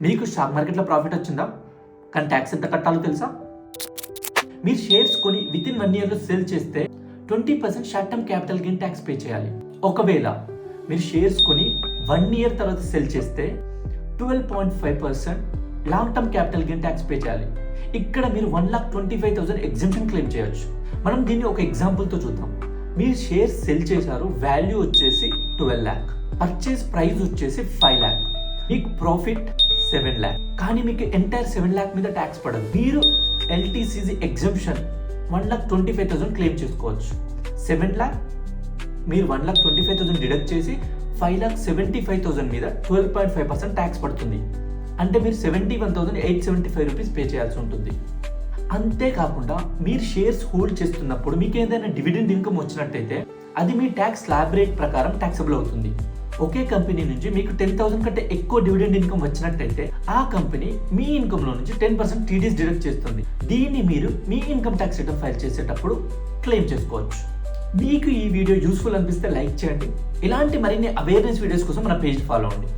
మీకు స్టాక్ మార్కెట్లో ప్రాఫిట్ వచ్చిందా? కానీ ట్యాక్స్ ఎంత కట్టాలో తెలుసా? మీరు షేర్స్ కొని విత్ ఇన్ 1 ఇయర్లో సేల్ చేస్తే 20% short term capital gain tax pay చేయాలి. ఒకవేళ మీరు షేర్స్ కొని 1 ఇయర్ తర్వాత సేల్ చేస్తే 12.5% long term capital gain tax pay చేయాలి. ఇక్కడ మీరు 1,25,000 ఎగ్జంప్షన్ క్లెయిమ్ చేయొచ్చు. మనం దీన్ని ఒక ఎగ్జాంపుల్తో చూద్దాం. మీరు షేర్స్ సెల్ చేశారు, వాల్యూ వచ్చేసి 12 lakh, పర్చేస్ ప్రైస్ వచ్చేసి 5 lakh, మీకు ప్రాఫిట్ 7 lakh. కానీ మీకు ఎంటైర్ 7 lakh మీద ట్యాక్స్ పడదు. మీరు ఎల్టీసీజీ ఎగ్జంప్షన్ 1,25,000 క్లెయిమ్ చేసుకోవచ్చు. 7 lakh మీరు 1,25,000 డిడక్ట్ చేసి 5,75,000 మీద 12.5% ట్యాక్స్ పడుతుంది. అంటే మీరు 71,875 రూపీస్ పే చేయాల్సి ఉంటుంది. అంతేకాకుండా మీరు షేర్స్ హోల్డ్ చేస్తున్నప్పుడు మీకు ఏదైనా డివిడెండ్ ఇన్కమ్ వచ్చినట్టయితే అది మీ ట్యాక్స్ స్లాబ్ రేట్ ప్రకారం ట్యాక్సబుల్ అవుతుంది. ఒకే కంపెనీ నుంచి మీకు 10,000 కంటే ఎక్కువ డివిడెండ్ ఇన్కమ్ వచ్చినట్టయితే ఆ కంపెనీ మీ ఇన్కమ్లో నుంచి 10% టీడీఎస్ డిడక్ట్ చేస్తుంది. దీన్ని మీరు మీ ఇన్కమ్ ట్యాక్స్ రిటర్న్ ఫైల్ చేసేటప్పుడు క్లెయిమ్ చేసుకోవచ్చు. మీకు ఈ వీడియో యూస్ఫుల్ అనిపిస్తే లైక్ చేయండి. ఇలాంటి మరిన్ని అవేర్నెస్ వీడియోస్ కోసం మన పేజ్ ఫాలో అవ్వండి.